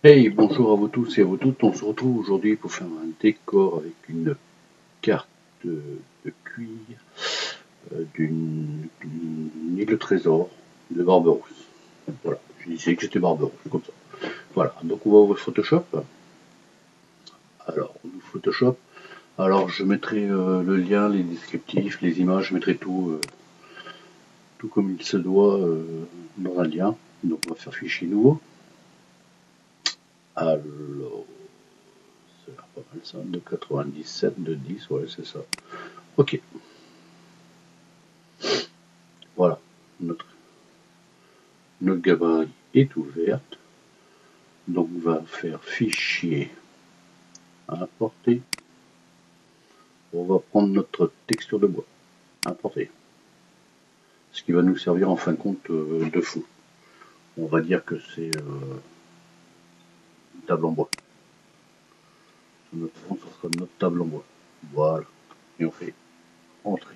Hey, bonjour à vous tous et à vous toutes. On se retrouve aujourd'hui pour faire un décor avec une carte de cuir d'une île au trésor de Barberousse. Voilà, je disais que j'étais Barberousse, comme ça. Voilà, donc on va ouvrir Photoshop. Alors, on ouvre Photoshop. Alors, je mettrai le lien, les descriptifs, les images, je mettrai tout comme il se doit dans un lien. Donc, on va faire fichier nouveau. Alors, c'est pas mal ça, de 97, de 10, ouais, c'est ça. Ok, voilà, notre gabarit est ouverte. Donc on va faire fichier, importer. On va prendre notre texture de bois, importer. Ce qui va nous servir en fin de compte de fond. On va dire que c'est une table en bois. Sur notre fond, ce sera notre table en bois. Voilà. Et on fait entrée.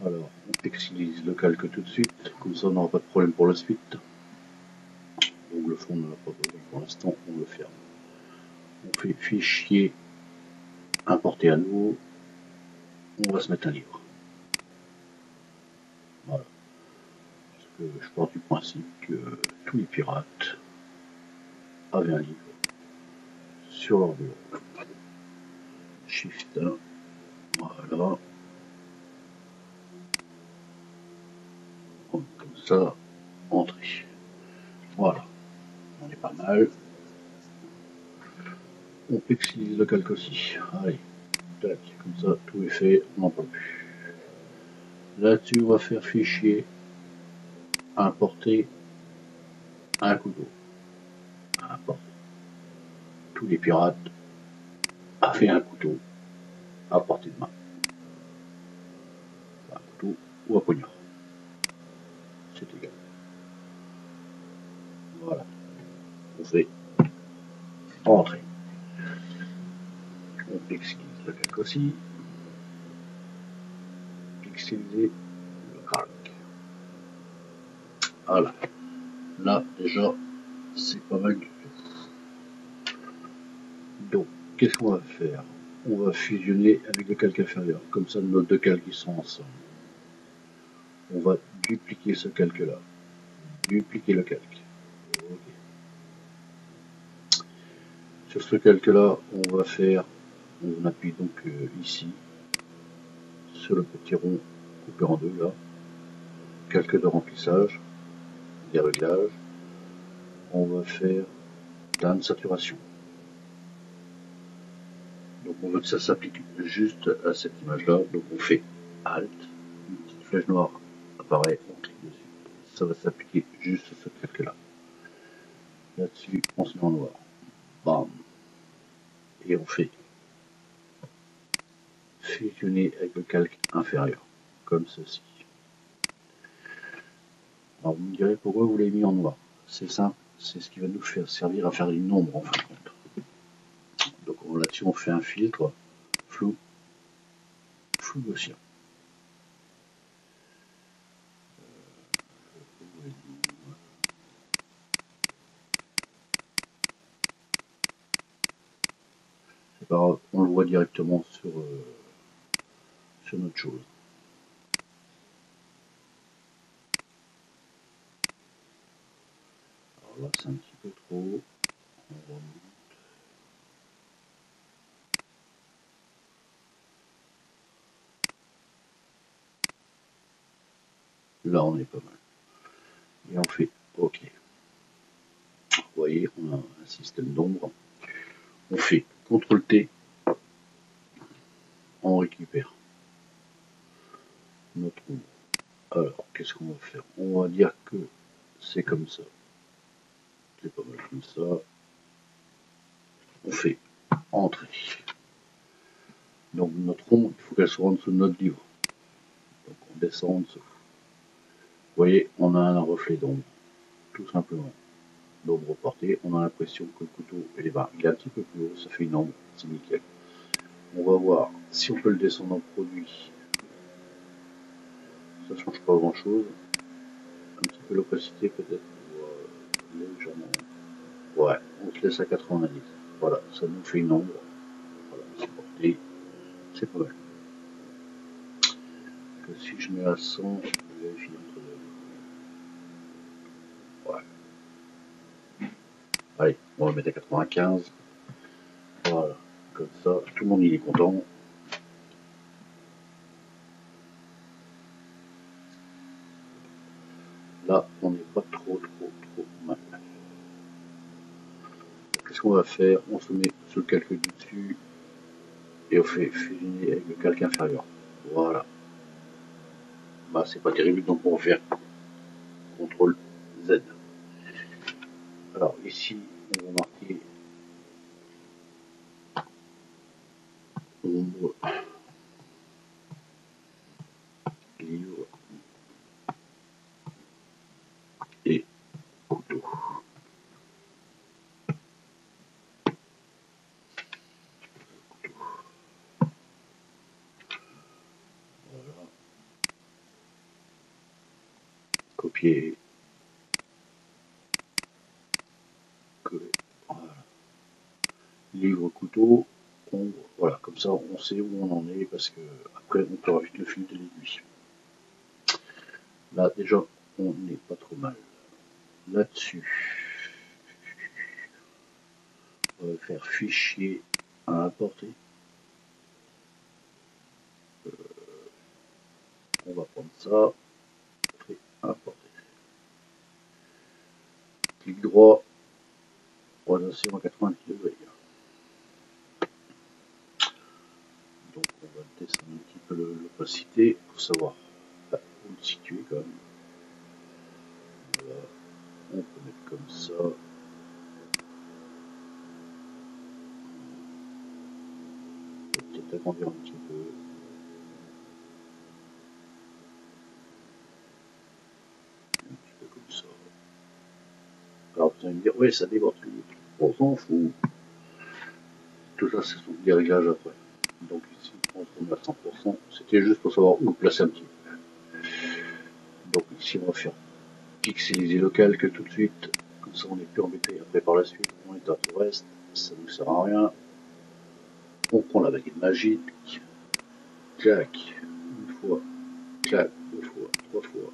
Alors, on textilise le calque tout de suite, comme ça on n'aura pas de problème pour la suite. Donc le fond, on n'en a pas besoin pour l'instant, on le ferme. On fait fichier, importer à nouveau. On va se mettre un livre. Voilà. Parce que je pars du principe que tous les pirates avaient un livre sur leur bureau. Shift 1. Voilà. Comme ça. Entrée. Voilà. On est pas mal. On pixelise le calque aussi. Allez. Tac. Comme ça, tout est fait. On n'en parle plus. Là-dessus, on va faire fichier. Importer un couteau. Importer. Tous les pirates avaient un couteau à portée de main. Un couteau ou un poignard. C'est égal. Voilà. On fait entrer. On pixelise le calque aussi. Pixeliser le calque. Voilà. Là, déjà, c'est pas mal du tout. Donc, qu'est-ce qu'on va faire? On va fusionner avec le calque inférieur. Comme ça, nos deux calques sont ensemble. On va dupliquer ce calque-là. Dupliquer le calque. Okay. Sur ce calque-là, on va faire, on appuie donc ici, sur le petit rond coupé en deux, là. Calque de remplissage, des réglages. On va faire teinte saturation. Donc on veut que ça s'applique juste à cette image-là. Donc on fait Alt, une petite flèche noire apparaît, on clique dessus. Ça va s'appliquer juste sur ce calque-là. Là-dessus, on se met en noir. Bam. Et on fait fusionner avec le calque inférieur, comme ceci. Alors vous me direz pourquoi vous l'avez mis en noir. C'est simple, c'est ce qui va nous faire servir à faire une ombre en fin de compte. Donc là-dessus on fait un filtre, flou, flou gaussien. C'est pas grave, on le voit directement sur notre chose. Alors là c'est un petit peu trop. On remonte. Là on est pas mal. Et on fait OK. Vous voyez, on a un système d'ombre. On fait CTRL T. On récupère notre ombre. Alors, qu'est-ce qu'on va faire? On va dire que c'est comme ça. C'est pas mal comme ça. On fait entrer. Donc notre ombre, il faut qu'elle soit en dessous de notre livre. Donc on descend en dessous. Vous voyez, on a un reflet d'ombre, tout simplement. L'ombre portée, on a l'impression que le couteau il est un petit peu plus haut, ça fait une ombre, c'est nickel. On va voir si on peut le descendre en produit. Ça change pas grand chose. Un petit peu l'opacité peut-être légèrement. laisse à 90. Voilà, ça nous fait une ombre. Voilà, c'est porté. C'est pas mal. Que si je mets à 100, je vérifie entre deux. Ouais. Allez, on va mettre à 95. Voilà, comme ça, tout le monde il est content. Là, on n'est pas trop mal. Qu'est-ce qu'on va faire? On se met sur le calque du dessus et on fait fusionner avec le calque inférieur. Voilà. Bah, c'est pas terrible, donc on va faire CTRL Z. Alors ici, on va marquer ombre, livre et couteau. Voilà. Copier, coller. Voilà. Livre, couteau, ombre. Voilà, comme ça on sait où on en est parce que après on peut vite le fil de l'aiguille. Là déjà on n'est pas trop mal. Là-dessus, on va faire fichier à importer. On va prendre ça, et importer. Clic droit, orientation à 90 degrés. Donc on va descendre un petit peu l'opacité pour savoir où le situer quand même. Voilà. On peut mettre comme ça. Peut-être agrandir un petit peu. Un petit peu comme ça. Alors vous allez me dire, oui, ça déborde. On s'en fout. Tout ça, ce sont des réglages après. Donc ici, on se remet à 100%. C'était juste pour savoir où placer un petit peu. Donc ici, on va faire pixeliser le calque tout de suite. Comme ça, on n'est plus embêté. Après, par la suite, on éteint tout le reste. Ça ne nous sert à rien. On prend la baguette magique. Clac. Une fois. Clac. Deux fois. Trois fois.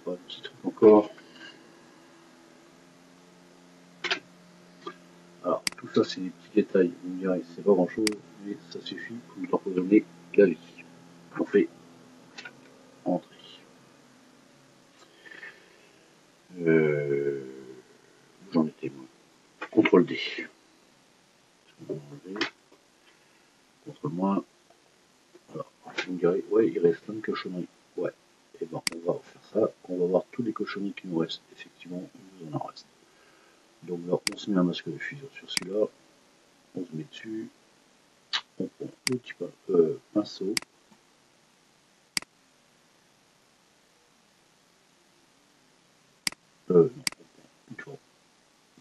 Pas de petit truc encore. Alors, tout ça, c'est des petits détails. Vous me direz, c'est pas grand chose, mais ça suffit pour nous emprisonner la vie. On fait entrer. J'en étais moi. CTRL D. CTRL moins. Alors, vous me direz, ouais, il reste plein de cochonneries. Ouais. Et ben, on va faire ça. On va voir tous les cochonneries qui nous restent. Effectivement, il nous en reste. Donc là, on se met un masque de fusion sur celui-là. On se met dessus. On prend le petit pinceau. Non, une forme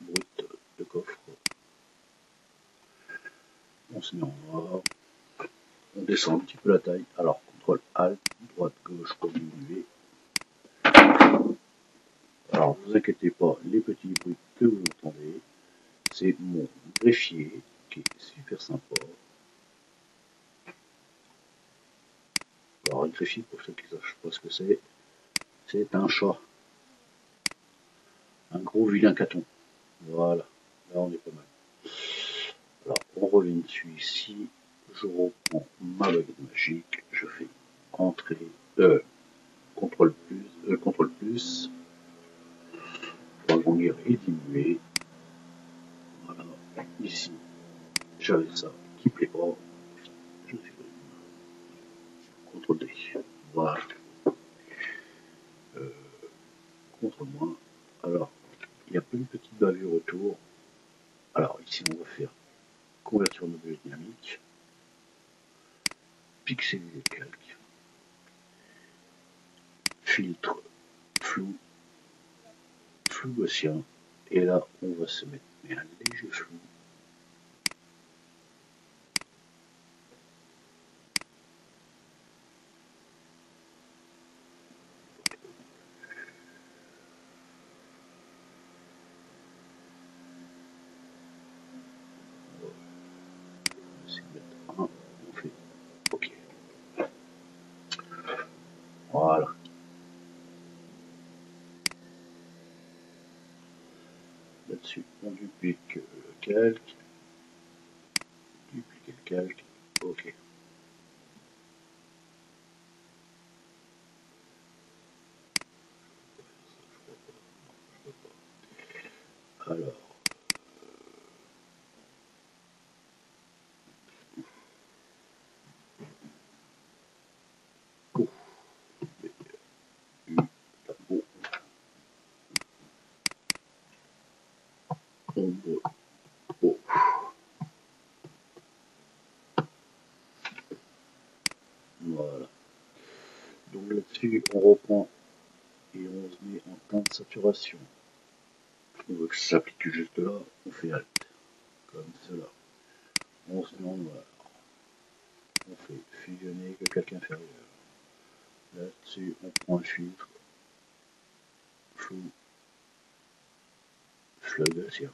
brute de coffre. On se met en noir. On descend un petit peu la taille. Alors, CTRL ALT, droite, gauche, pour diminuer. Alors, ne vous inquiétez pas, les petits bruits que vous entendez, c'est mon greffier qui est super sympa. Alors, un greffier, pour ceux qui ne savent pas ce que c'est un chat. Un gros vilain caton. Voilà, là on est pas mal. Alors, on revient dessus ici. Je reprends ma baguette magique. Je fais entrer, CTRL plus, pour agrandir et diminuer. Voilà, ici, j'avais ça qui plaît pas. Je fais CTRL D. Voilà. Contre moi. Alors, il y a plein de petites bavures autour. Alors, ici, on va faire convertir en objet dynamique, pixeliser le calque, filtre, flou, flou gaussien. Et là, on va se mettre un léger flou. Là-dessus, on duplique le calque. Dupliquer le calque. OK. Alors. Oh. Tableau. Ombre. Oh. Voilà. Donc là-dessus, on reprend et on se met en teinte de saturation. On veut que ça s'applique juste là, on fait Alt. Comme cela. On se met en noir. On fait fusionner que calque inférieur. Là-dessus, on prend un filtre. Flou. Flagation.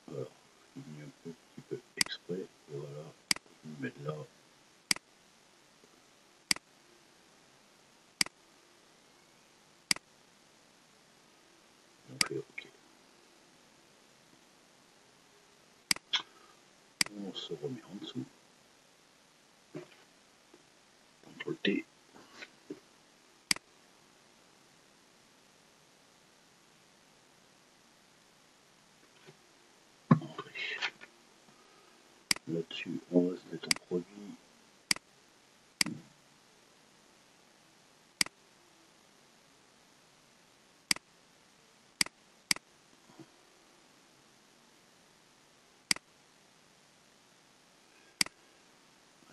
Alors, je finis un petit peu exprès. Voilà. Je vais me mettre là. On fait OK. On se remet en dessous. CTRL T. Là-dessus, on va se mettre en produit. Il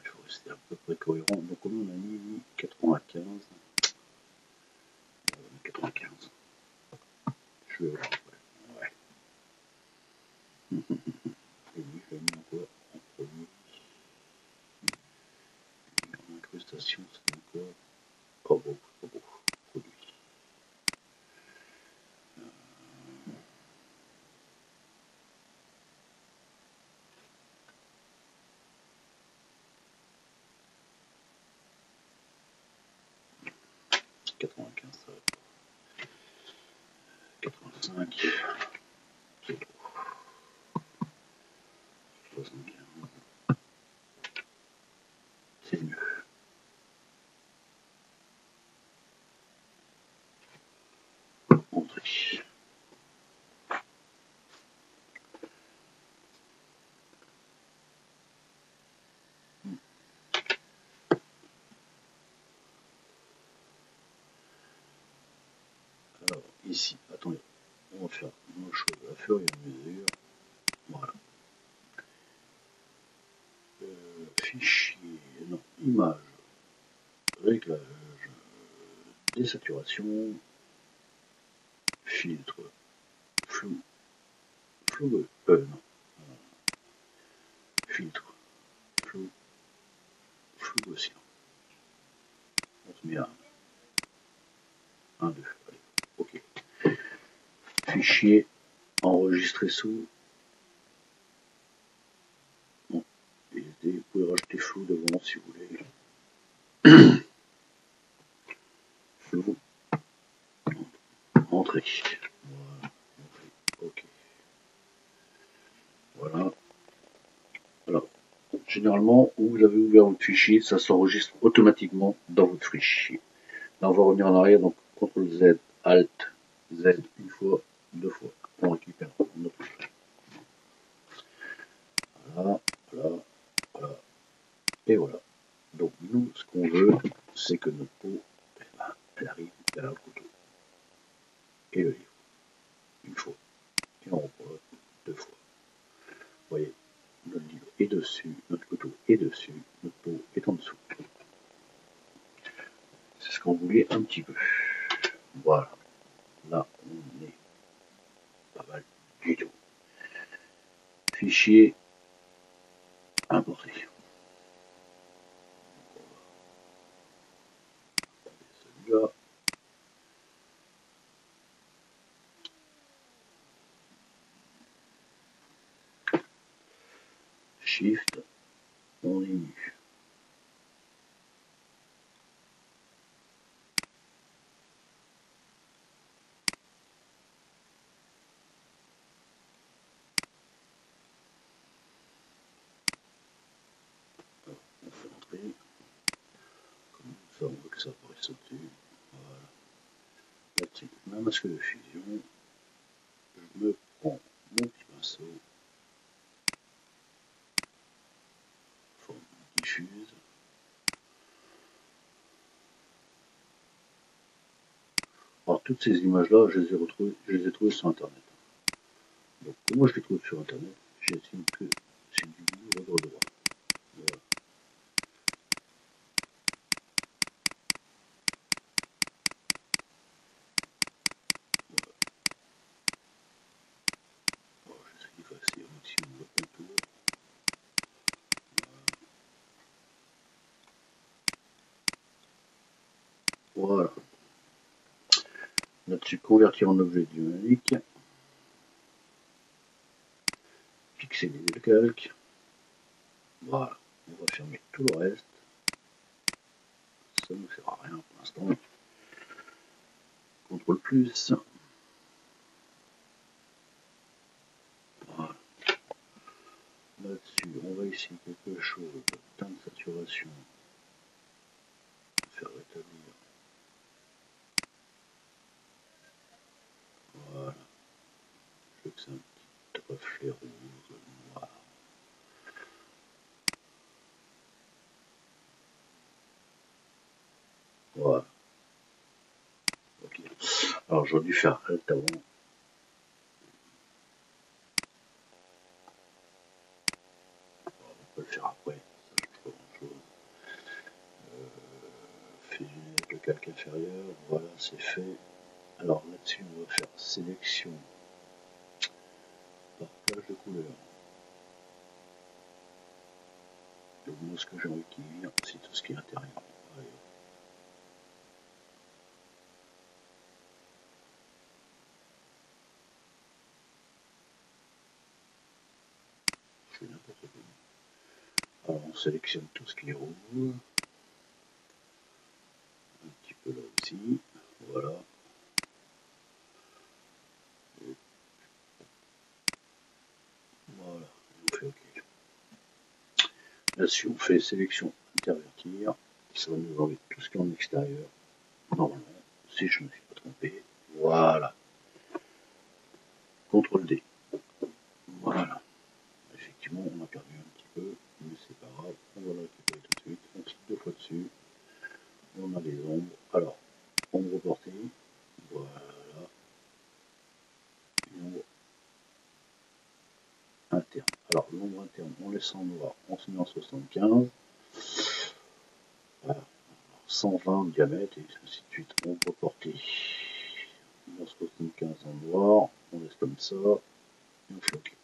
faut rester à peu près cohérent. Donc, on a mis 95. 95. Je vais voir. Ouais. Et lui, je l'ai mis encore en produit. En incrustation, c'est encore pas beau, pas beau. Produit. 95, ça va. 85. C'est trop. 75. C'est mieux. Entrée. Alors, ici, attendez, on va faire nos choses à fur et à mesure. Voilà. Fichier, non, image, réglage, désaturation, filtre, flou, flou, non, filtre, flou, flou aussi. On se met à 1, 2, allez, ok. Fichier, enregistré sous. Bon, vous pouvez rajouter flou devant si vous voulez. Flou, entrée. Voilà, ok. Voilà. Alors, généralement, où vous avez ouvert votre fichier, ça s'enregistre automatiquement dans votre fichier. Là, on va revenir en arrière, donc CTRL Z, ALT, Z, une fois, deux fois. On récupère notre fichier. Voilà, voilà, voilà, et voilà. Donc, nous, ce qu'on veut, c'est que notre peau, elle arrive vers le couteau. Et le livre. Une fois. Et on reprend deux fois. Vous voyez, notre livre est dessus, notre couteau est dessus, notre peau est en dessous. C'est ce qu'on voulait un petit peu. Voilà. Là, on est pas mal du tout. Fichier importé. Celui-là. Shift, on est nu. un masque de fusion, je me prends mon petit pinceau, forme diffuse, alors toutes ces images là je les ai trouvées sur internet. Donc comment je les trouve sur internet? J'estime que c'est du livre de droit. Voilà. Alors, j'essaie d'effacer au maximum le contour. Voilà. Là-dessus, convertir en objet dynamique. Pixeliser le calque. Voilà. On va fermer tout le reste. Ça ne nous sert à rien pour l'instant. CTRL plus. Voilà. Là-dessus, on va essayer quelque chose. Teinte de saturation. Faire rétablir. Voilà. Je veux que c'est un petit reflet rose, noir. Voilà. Ok. Alors j'aurais dû faire Alt avant. On peut le faire après. Ça change pas grand chose. Fusionner avec le calque inférieur. Voilà, c'est fait. Alors là-dessus, on va faire sélection par plage de couleur. Donc moi, ce que j'ai envie qu'il vire, c'est tout ce qui est intérieur. Allez. Je fais n'importe quoi. Alors on sélectionne tout ce qui est rouge. Un petit peu là aussi. Voilà. Et voilà. On fait OK. Là-dessus, on fait sélection intervertir. Ça va nous enlever tout ce qui est en extérieur. Normalement, si je ne me suis pas trompé. Voilà. CTRL D. Voilà. Effectivement, on a perdu un petit peu, mais c'est pas grave. On va le récupérer tout de suite. On clique deux fois dessus. On a les ombres. Alors, ombre portée. Voilà. Une ombre interne. Alors, l'ombre interne, on laisse en noir. On se met en 75. Voilà. 120 de diamètre et ainsi de suite. Ombre portée. 75 en noir. On laisse comme ça. Et on fait OK.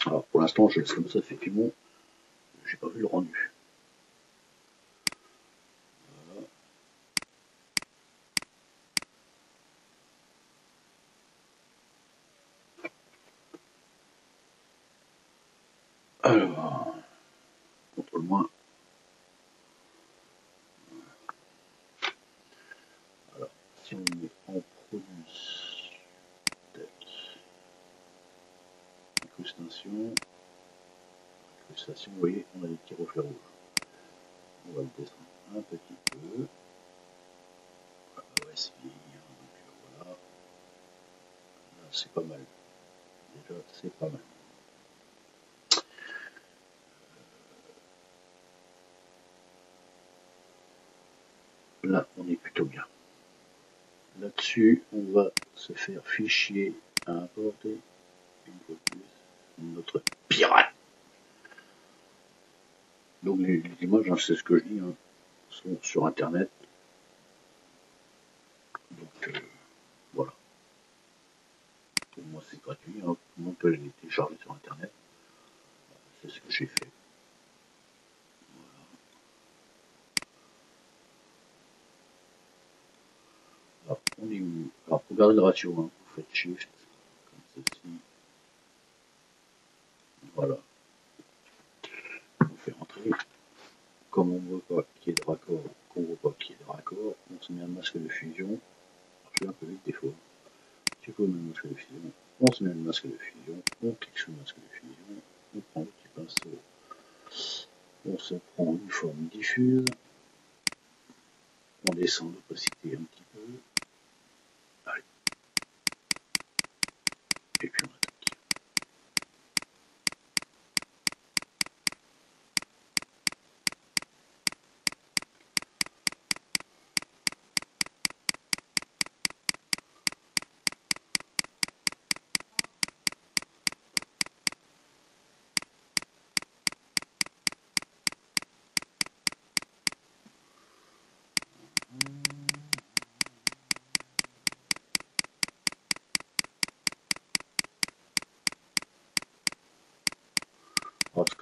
Alors, pour l'instant, je laisse comme ça, effectivement. J'ai pas vu le rendu. Alors, contrôle moins. Alors, si on met en produit, tac, incrustation, vous voyez, on a des petits reflets rouges. On va le descendre un petit peu. Voilà, ouais, c'est vieillir, donc voilà. Là, c'est pas mal. Déjà, c'est pas mal. Là, on est plutôt bien. Là-dessus, on va se faire fichier à importer une fois de plus notre pirate. Donc les images, hein, c'est ce que je dis, hein, sont sur internet. Donc voilà. Pour moi c'est gratuit, hein, tout le monde peut les télécharger sur internet. C'est ce que j'ai fait. Voilà. Alors on est où? Alors pour garder le ratio, hein, vous faites Shift, comme ceci. Voilà. On fait rentrer. Comme on ne voit pas qu'il y ait de raccord, qu'on ne voit pas qu'il y ait de raccord, on se met un masque de fusion. Alors, je fais un peu vite des fois. Si on met un masque de fusion, on se met un masque de fusion, on clique sur le masque de fusion, on prend le petit pinceau, on se prend une forme diffuse, on descend l'opacité un petit peu,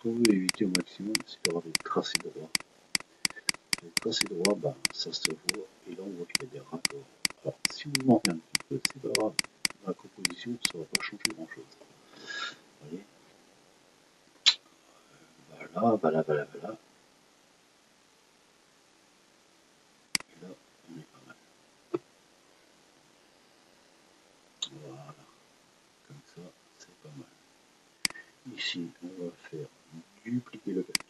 que vous voulez éviter au maximum, c'est d'avoir des tracés droits. Les tracés droits, ben, ça se voit, et là on voit qu'il y a des raccords. Alors si vous manquez un petit peu, c'est pas grave. Dans la composition, ça va pas changer grand chose. Vous voyez, voilà. Et là, on est pas mal. Voilà, comme ça, c'est pas mal. Ici, on va faire dupliquer le calque.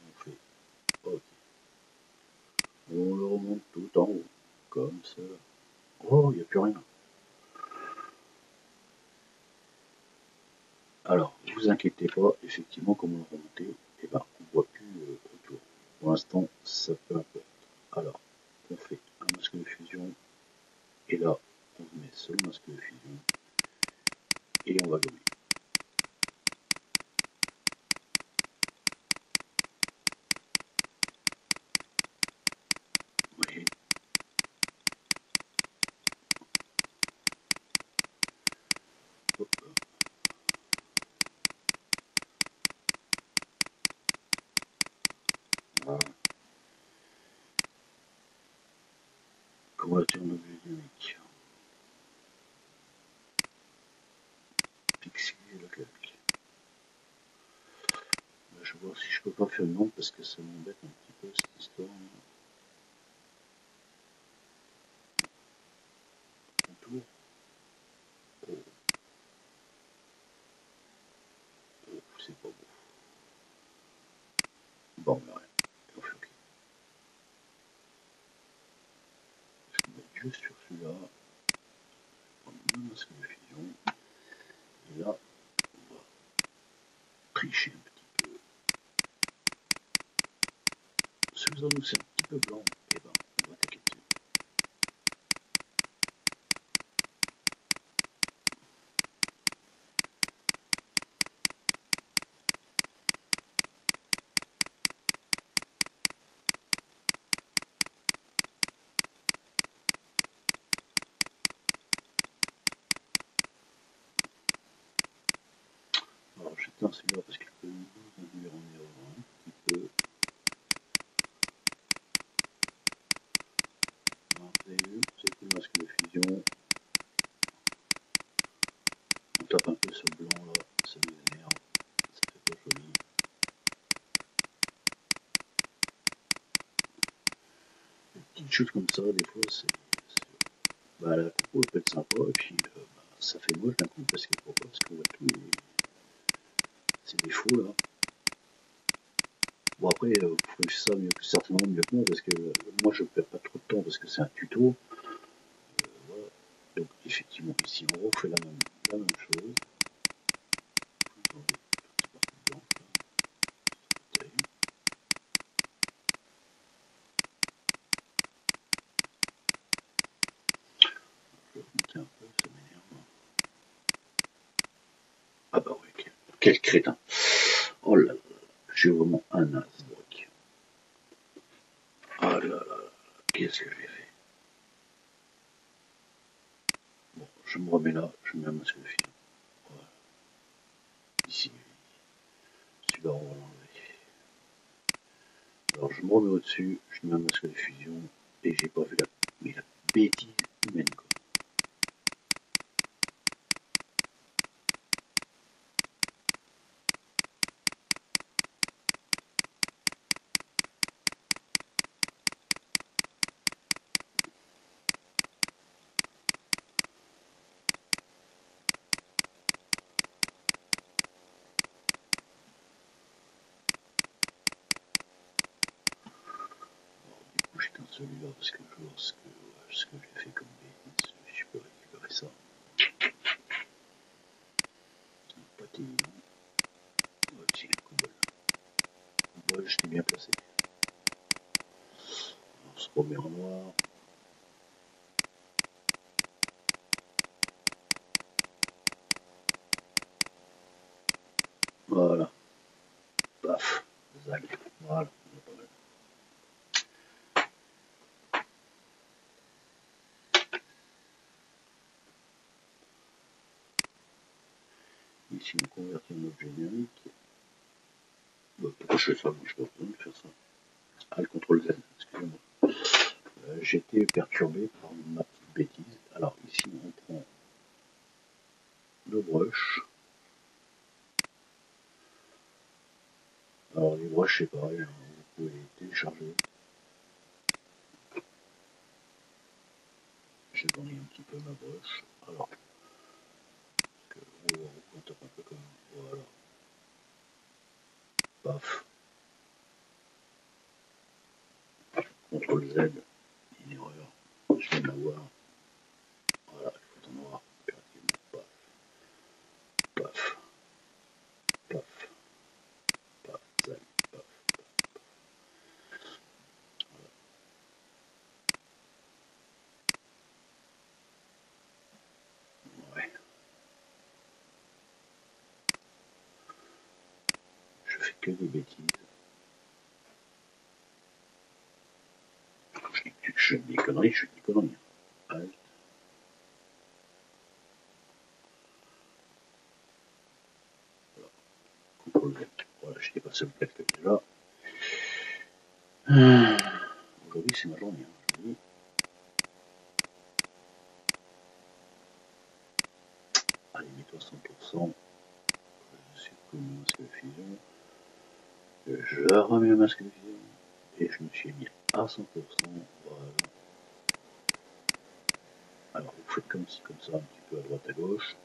On fait OK. On le remonte tout en haut, comme ça. Oh, il n'y a plus rien. Alors, ne vous inquiétez pas, effectivement, comme on l'a remonté, eh ben, on ne voit plus autour. Pour l'instant, ça peu importe. Alors, on fait un masque de fusion, et là, on met seul masque de fusion, et on va gommer. Vous voyez ? Hop. Voilà. Convertir en objet dynamique. Pixeliser le calque. Là, je vais voir si je peux pas faire une ombre parce que ça m'embête un petit peu cette histoire. Contour. Oh, oh c'est pas beau. Bon, mais rien. On fait OK. Je vais mettre juste sur celui-là. Prendre le masque de fusion. Et là, on va tricher un petit peu. Celui-là, nous, c'est un petit peu blanc. Et ben, on va attaquer dessus. Alors, j'éteins celui-là parce qu'il peut nous induire en erreur un petit peu. Alors, vous avez vu, c'est le masque de fusion. On tape un peu sur le blanc là, ça nous énerve, ça fait pas joli. Des petites choses comme ça, des fois, bah, la compo peut être sympa, et puis bah, ça fait moche d'un coup, parce que pourquoi ? Parce qu'on voit tous ces défauts là. Bon après, vous ferez ça certainement mieux que moi, parce que moi je perds pas trop de temps, parce que c'est un tuto. Voilà. Donc effectivement, ici on refait la même chose. Vous enlevez toute cette partie blanche là. C'est pas terrible. Je vais remonter un peu, ça m'énerve. Ah bah ouais, quel crétin. Oh là là, je suis vraiment un as, Brock. Ah là là, qu'est-ce que j'ai fait? Bon, je me remets là, je mets un masque de film. Voilà. Ici, celui-là, on va l'enlever. Alors, je me remets au-dessus, je mets un masque de fusion, et j'ai pas vu la bêtise humaine, quoi. Alors, du coup, j'éteins celui-là parce que je vois ce que j'ai fait comme bêtise. Je peux récupérer ça. Pas évident. Oh, tiens, Koubol. Koubol, je t'ai bien placé. On se remet en noir. Voilà. Paf. Zag. Voilà. Pas mal. Ici, on convertit en objet numérique. Pourquoi je fais ça? Moi, je n'ai pas besoin de faire ça. Ah, le CTRL Z, excusez-moi. J'étais perturbé par ma petite bêtise. Alors ici, on prend le brush. Alors les brushes, c'est pareil, hein, vous pouvez les télécharger. J'ai tourné un petit peu ma brush. Alors, on tape un peu comme voilà. Paf. CTRL Z, une erreur. Je viens d'avoir. Voilà, il faut en noir. Paf. Paf. Paf. Paf. Z. Paf. Ouais. Je fais que des bêtises. Je dis des conneries, je dis des conneries. Alt. CTRL Z. Voilà, je n'étais pas seul texte déjà. Aujourd'hui, c'est ma journée. Aujourd'hui. Allez, mets-toi 100%. Je supprime le masque de fusion. Je remets le masque de fusion. Et je me suis mis à 100%. Voilà. Alors, vous faites comme ci, comme ça, un petit peu à droite, à gauche.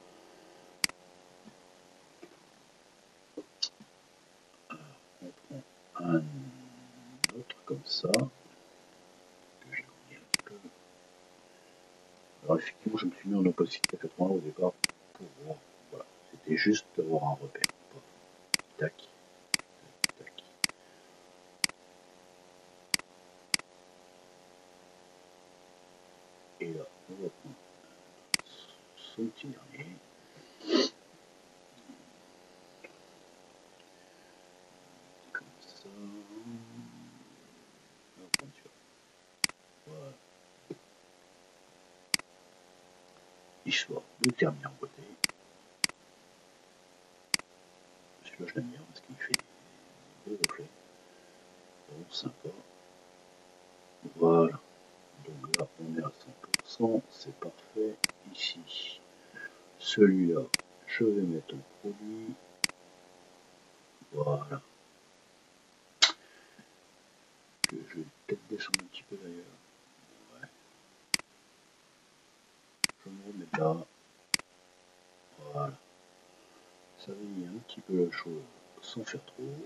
Alors, on prend un autre comme ça. Que j'ai mis un petit peu. Alors, effectivement, je me suis mis en opacité à 80 au départ pour voir. Voilà. C'était juste d'avoir un repère. Tac. Tac. Et là, on va prendre son petit dernier. Comme ça. La peinture. Voilà. Histoire de terminer en beauté. Celui-là, je l'aime bien parce qu'il fait des reflets. Bon, sympa. Voilà. Donc là, on est à 100%. C'est parfait. Ici, celui-là, je vais mettre en produit. Voilà. Que je vais peut-être descendre un petit peu d'ailleurs. Ouais. Je me remets là. Voilà. Ça veille un petit peu la chose sans faire trop.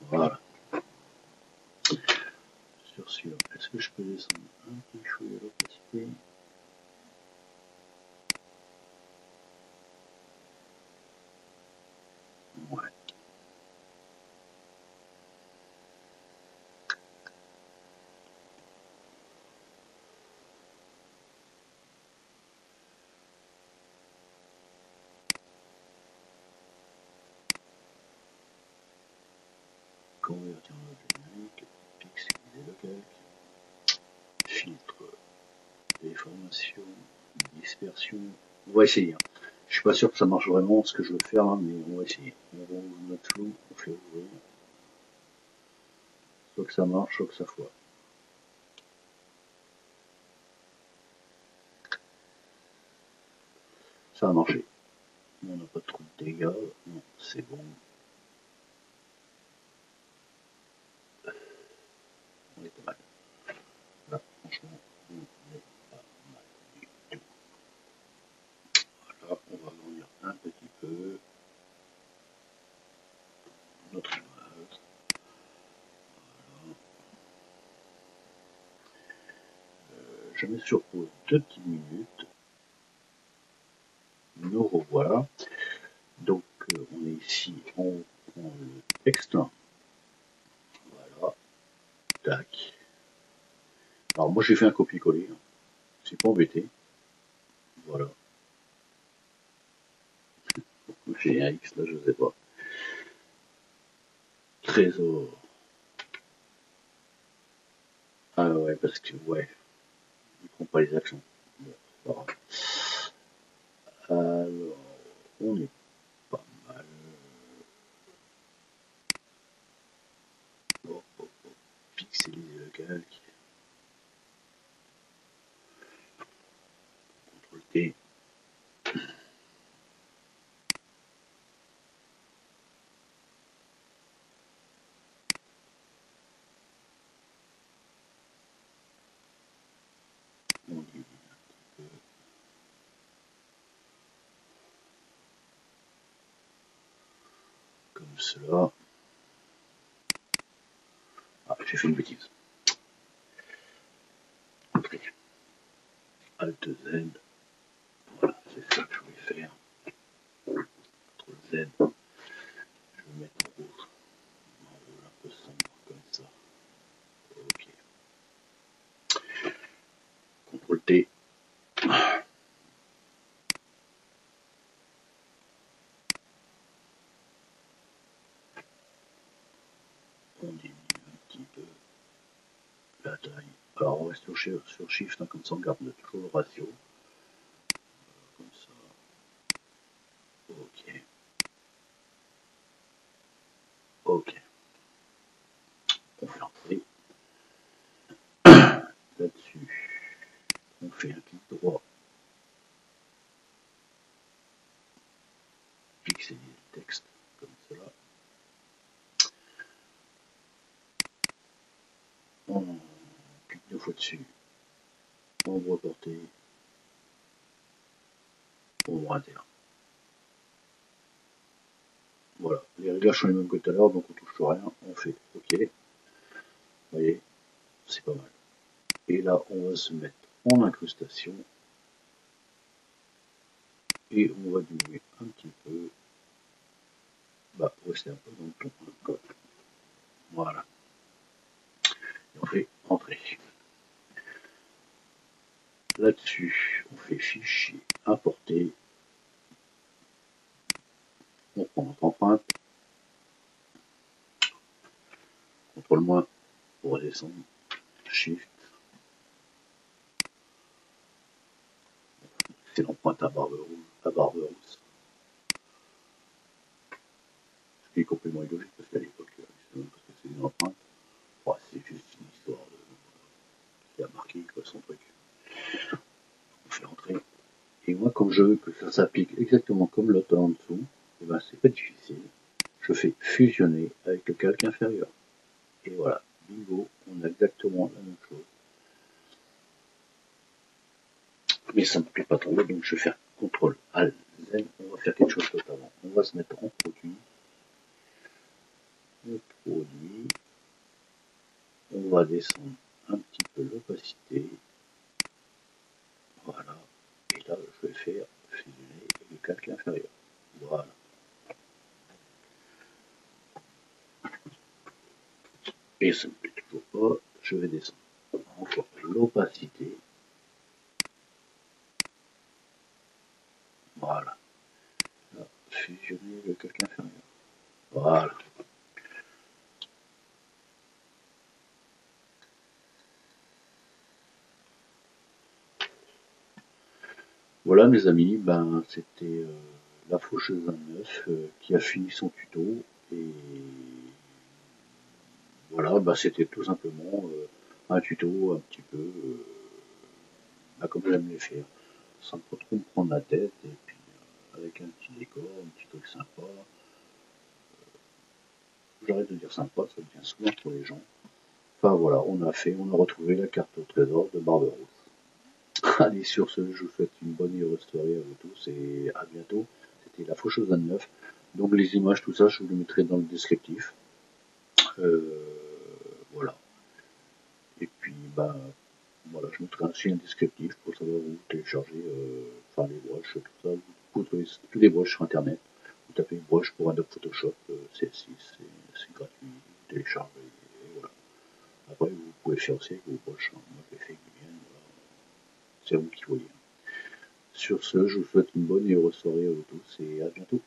Voilà. Sur celui-là, est-ce que je peux descendre un petit chouïa l'opacité? Ouais. Convertir en objet numérique, pixeliser le calque, filtre, déformation, dispersion. On va essayer. Je suis pas sûr que ça marche vraiment ce que je veux faire là, mais on va essayer. On va ouvrir notre flou, on fait ouvrir. Soit que ça marche, soit que ça foire. Ça a marché. On n'a pas trop de dégâts. Non, c'est bon. On est pas mal. Là, franchement, on est pas mal du tout. Voilà, on va agrandir un petit peu notre image. Voilà. Je mets sur pause 2 petites minutes. Nous revoilà. Donc, on est ici, on prend le texte. Voilà. Tac. Alors, moi, j'ai fait un copier-coller. C'est pas embêté. Voilà. J'ai un X là, je sais pas. Trésor. Ah ouais, parce que, ouais, il prend pas les accents. Bon, c'est pas grave. Alors, On est pas mal. Oh, oh, oh. Pixeliser le calque. CTRL T. On diminue un petit peu. Comme cela. Ah, j'ai fait une bêtise. Entrée. Alt Z. Voilà, c'est ça que je voulais faire. CTRL Z. Je vais mettre en rouge. En rouge un peu sombre comme ça. Ok. CTRL T. On diminue un petit peu la taille. Alors on reste sur Shift, hein, comme ça on garde toujours le ratio. Comme ça. Ok. Ok. On fait entrer. Là-dessus, on fait un clic droit. Pixeliser le texte, comme cela. On clique deux fois dessus. On va reporter. On va rater là. Voilà, les réglages sont les mêmes que tout à l'heure, donc on touche rien, on fait OK. Vous voyez, c'est pas mal. Et là, on va se mettre en incrustation. Et on va diminuer un petit peu. Bah, rester un peu dans le ton. Voilà. Et on fait entrer. Là-dessus, on fait fichier, importer. On prend notre empreinte. CTRL moins pour redescendre. Shift. C'est l'empreinte à barbe rousse. Ce qui est complètement illogique parce qu'à l'époque, parce que c'est une empreinte. Ouais, c'est juste une histoire de. Qui a marqué quoi, son truc. On fait entrer. Et moi, comme je veux que ça s'applique exactement comme l'autre en dessous, et ben c'est pas difficile. Je fais fusionner avec le calque inférieur. Et voilà, bingo, on a exactement la même chose. Mais ça ne me plaît pas trop, donc je vais faire CTRL ALT Z. On va faire quelque chose totalement. On va se mettre en produit. Le produit. On va descendre un petit peu l'opacité. Voilà. Et là, je vais faire fusionner le calque inférieur. Voilà. Et ça ne me plaît toujours pas. Je vais descendre encore l'opacité. Voilà. Là, fusionner le calque inférieur. Voilà. Voilà mes amis, ben c'était la faucheuse à neuf qui a fini son tuto et voilà, ben, c'était tout simplement un tuto un petit peu comme j'aime les faire, sans pas trop me prendre la tête et puis avec un petit décor, un petit truc sympa. J'arrête de dire sympa, ça devient souvent pour les gens. Enfin voilà, on a retrouvé la carte au trésor de Barberousse. Allez, sur ce, je vous souhaite une bonne et heureuse soirée à vous tous et à bientôt. C'était la faucheuse 29. Donc les images, tout ça, je vous les mettrai dans le descriptif. Voilà. Et puis, bah, voilà, je mettrai aussi un descriptif pour savoir où télécharger, enfin les brushes, tout ça. Vous trouvez tous les brushes sur internet. Vous tapez brush pour Adobe Photoshop, CS6, c'est gratuit, vous téléchargez, et voilà. Après, vous pouvez faire aussi avec vos brushes. Hein. Moi, je l'ai fait avec les miennes, voilà. C'est vous qui voyez. Sur ce, je vous souhaite une bonne et heureuse soirée à vous tous et à bientôt.